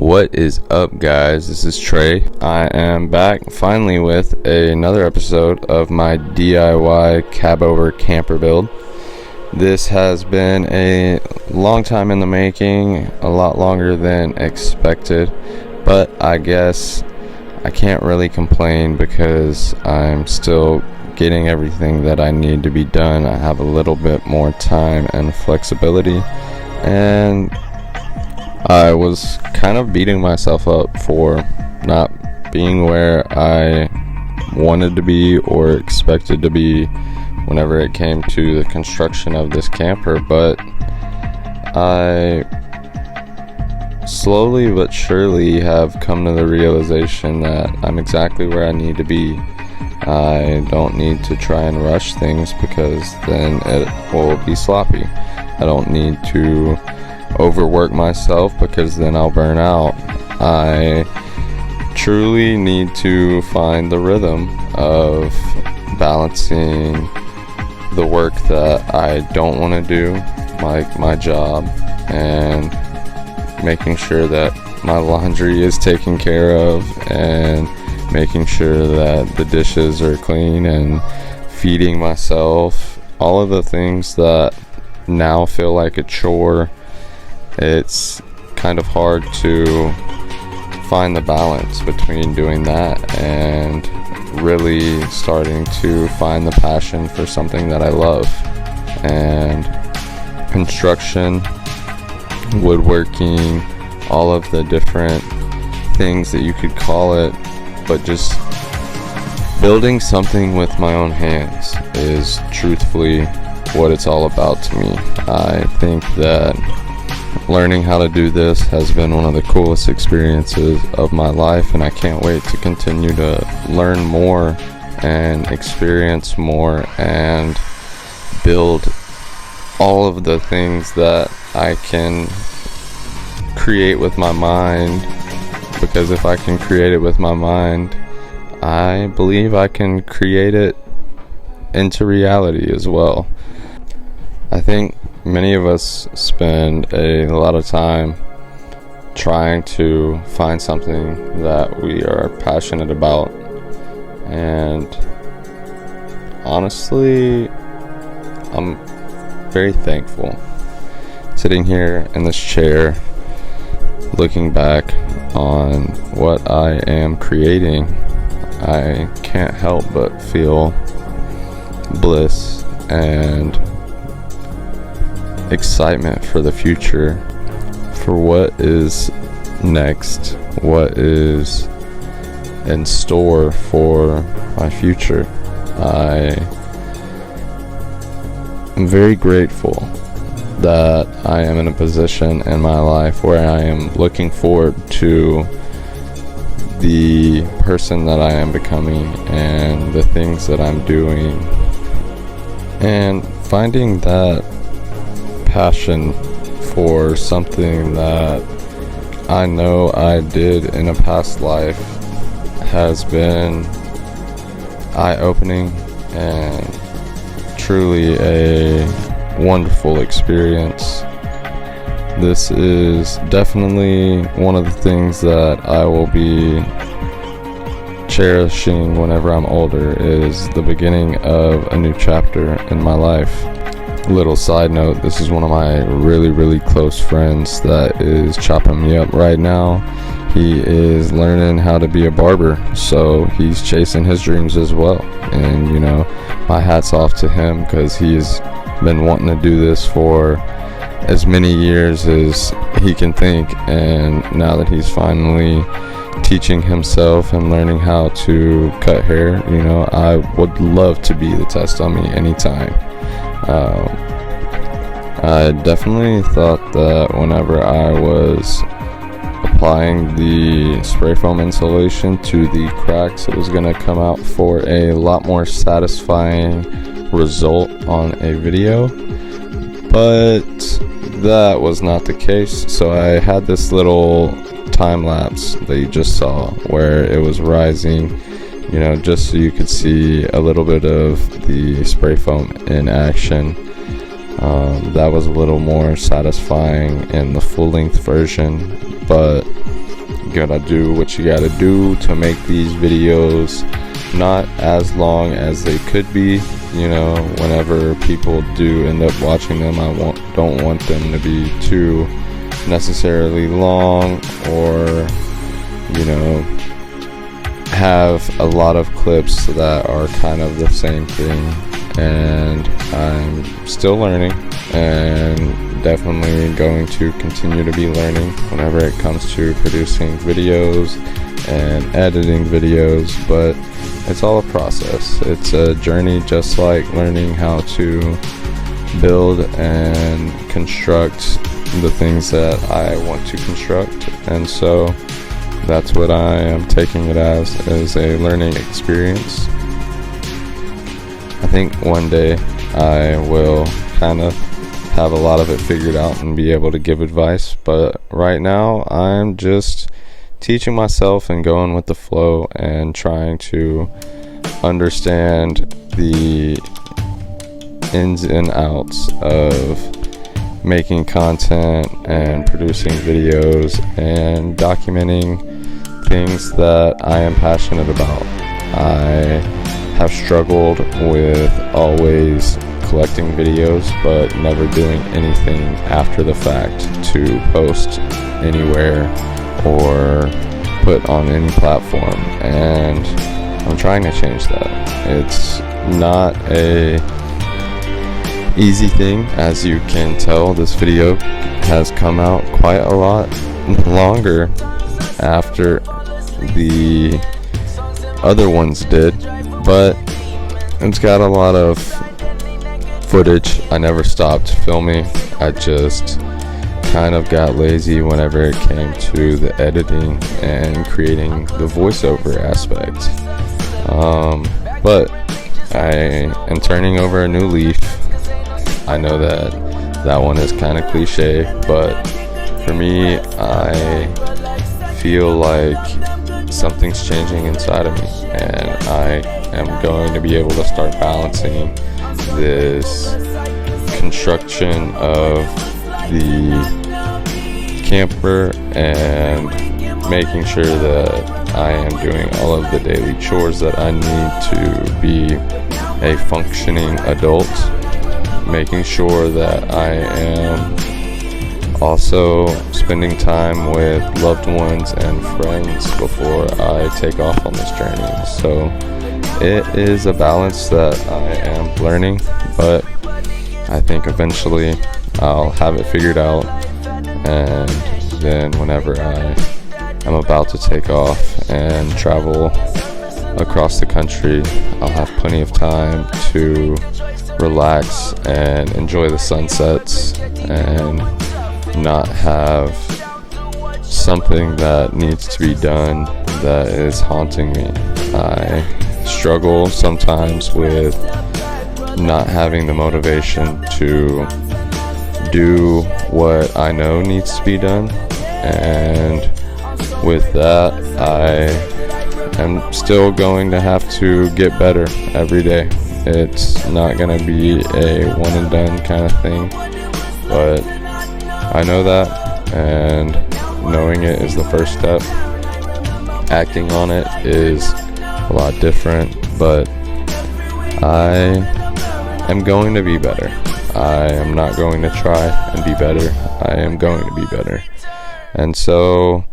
What is up, guys? This is Trey. I am back finally with another episode of my DIY cab over camper build. This has been a long time in the making, a lot longer than expected, but I guess I can't really complain because I'm still getting everything that I need to be done. I have a little bit more time and flexibility, and I was kind of beating myself up for not being where I wanted to be or expected to be whenever it came to the construction of this camper, but I slowly but surely have come to the realization that I'm exactly where I need to be. I don't need to try and rush things because then it will be sloppy. I don't need to overwork myself because then I'll burn out. I truly need to find the rhythm of balancing the work that I don't want to do, like my job, and making sure that my laundry is taken care of, and making sure that the dishes are clean, and feeding myself. All of the things that now feel like a chore. It's kind of hard to find the balance between doing that and really starting to find the passion for something that I love. And construction, woodworking, all of the different things that you could call it, but just building something with my own hands is truthfully what it's all about to me. I think that learning how to do this has been one of the coolest experiences of my life, and I can't wait to continue to learn more and experience more and build all of the things that I can create with my mind, because if I can create it with my mind, I believe I can create it into reality as well. I think many of us spend a lot of time trying to find something that we are passionate about, and honestly, I'm very thankful sitting here in this chair looking back on what I am creating. I can't help but feel bliss and excitement for the future, for what is next, what is in store for my future. I am very grateful that I am in a position in my life where I am looking forward to the person that I am becoming and the things that I'm doing, and finding that passion for something that I know I did in a past life has been eye-opening and truly a wonderful experience. This is definitely one of the things that I will be cherishing whenever I'm older, is the beginning of a new chapter in my life. Little side note, this is one of my really close friends that is chopping me up right now. He is learning how to be a barber, so he's chasing his dreams as well. And you know, my hat's off to him, because he's been wanting to do this for as many years as he can think, and now that he's finally teaching himself and learning how to cut hair, you know, I would love to be the test dummy anytime. I definitely thought that whenever I was applying the spray foam insulation to the cracks, it was going to come out for a lot more satisfying result on a video, but that was not the case. So I had this little time lapse that you just saw where it was rising, you know, just so you could see a little bit of the spray foam in action. That was a little more satisfying in the full length version, but You gotta do what you gotta do to make these videos not as long as they could be. Whenever people do end up watching them, I don't want them to be too necessarily long, or have a lot of clips that are kind of the same thing. And I'm still learning, and definitely going to continue to be learning whenever it comes to producing videos and editing videos. But it's all a process. It's a journey, just like learning how to build and construct the things that I want to construct. And so that's what I am taking it as a learning experience. I think one day I will kind of have a lot of it figured out and be able to give advice, but right now I'm just teaching myself and going with the flow and trying to understand the ins and outs of making content and producing videos and documenting things that I am passionate about. I have struggled with always collecting videos but never doing anything after the fact to post anywhere or put on any platform, and I'm trying to change that. It's not a easy thing. As you can tell, this video has come out quite a lot longer after the other ones did, but it's got a lot of footage. I never stopped filming. I just kind of got lazy whenever it came to the editing and creating the voiceover aspect. But I am turning over a new leaf. I know that one is kind of cliche, but for me, I feel like something's changing inside of me, and I am going to be able to start balancing this construction of the camper and making sure that I am doing all of the daily chores that I need to be a functioning adult, making sure that I am also spending time with loved ones and friends before I take off on this journey. So it is a balance that I am learning, but I think eventually I'll have it figured out, and then whenever I am about to take off and travel across the country, I'll have plenty of time to relax and enjoy the sunsets and not have something that needs to be done that is haunting me. I struggle sometimes with not having the motivation to do what I know needs to be done, and with that I am still going to have to get better every day. It's not going to be a one and done kind of thing, but I know that, and knowing it is the first step. Acting on it is a lot different, but I am going to be better. I am not going to try and be better. I am going to be better. And so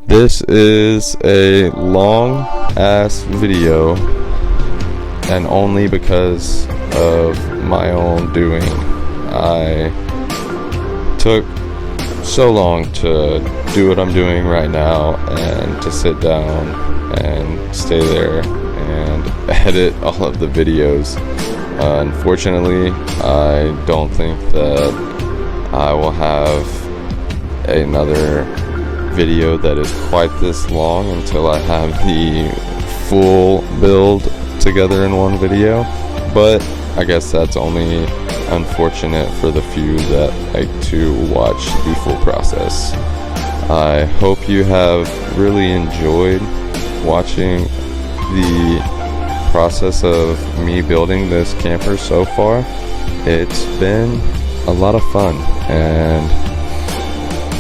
this is a long ass video, and only because of my own doing. I took so long to do what I'm doing right now, and to sit down and stay there and edit all of the videos. Unfortunately, I don't think that I will have another video that is quite this long until I have the full build together in one video, but I guess that's only unfortunate for the few that like to watch the full process. I hope you have really enjoyed watching the process of me building this camper so far. It's been a lot of fun, and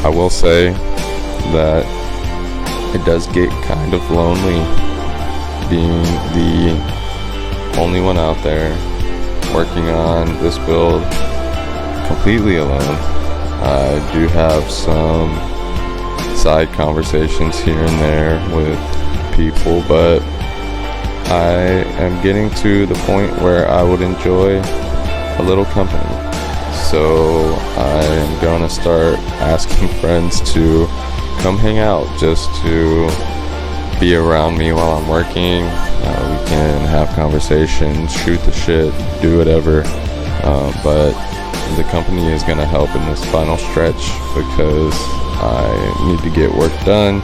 I will say that it does get kind of lonely being the only one out there working on this build completely alone. I do have some side conversations here and there with people, but I am getting to the point where I would enjoy a little company. So I am going to start asking friends to come hang out, just to be around me while I'm working. We can have conversations, shoot the shit, do whatever. But the company is going to help in this final stretch because I need to get work done.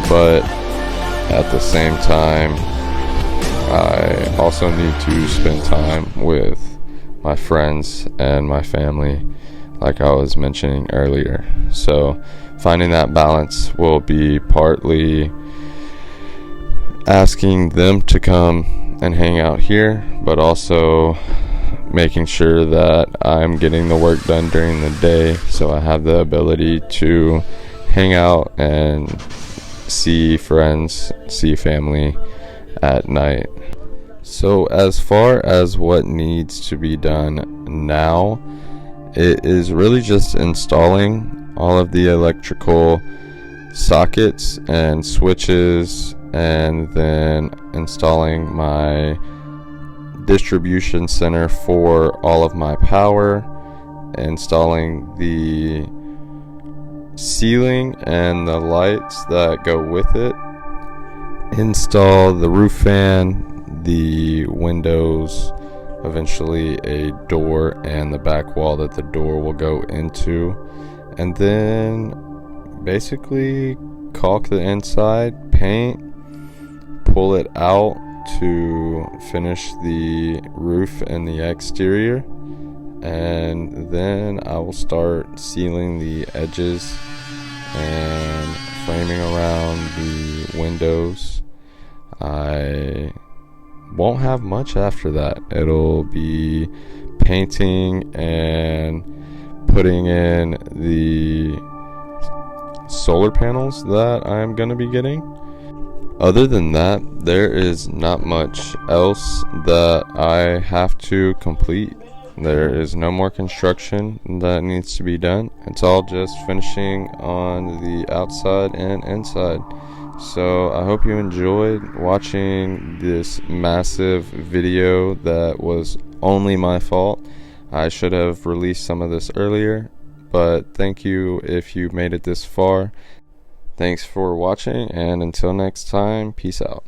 But at the same time, I also need to spend time with my friends and my family, like I was mentioning earlier. So finding that balance will be partly asking them to come and hang out here, but also making sure that I'm getting the work done during the day so I have the ability to hang out and see friends, see family at night. So as far as what needs to be done now, it is really just installing all of the electrical sockets and switches, and then installing my distribution center for all of my power, installing the ceiling and the lights that go with it, install the roof fan, the windows, eventually a door and the back wall that the door will go into, and then basically caulk the inside, paint, pull it out to finish the roof and the exterior, and then I will start sealing the edges and framing around the windows. I won't have much after that. It'll be painting and putting in the solar panels that I'm going to be getting. Other than that, there is not much else that I have to complete. There is no more construction that needs to be done. It's all just finishing on the outside and inside. So I hope you enjoyed watching this massive video that was only my fault. I should have released some of this earlier, but thank you if you made it this far. Thanks for watching, and until next time, peace out.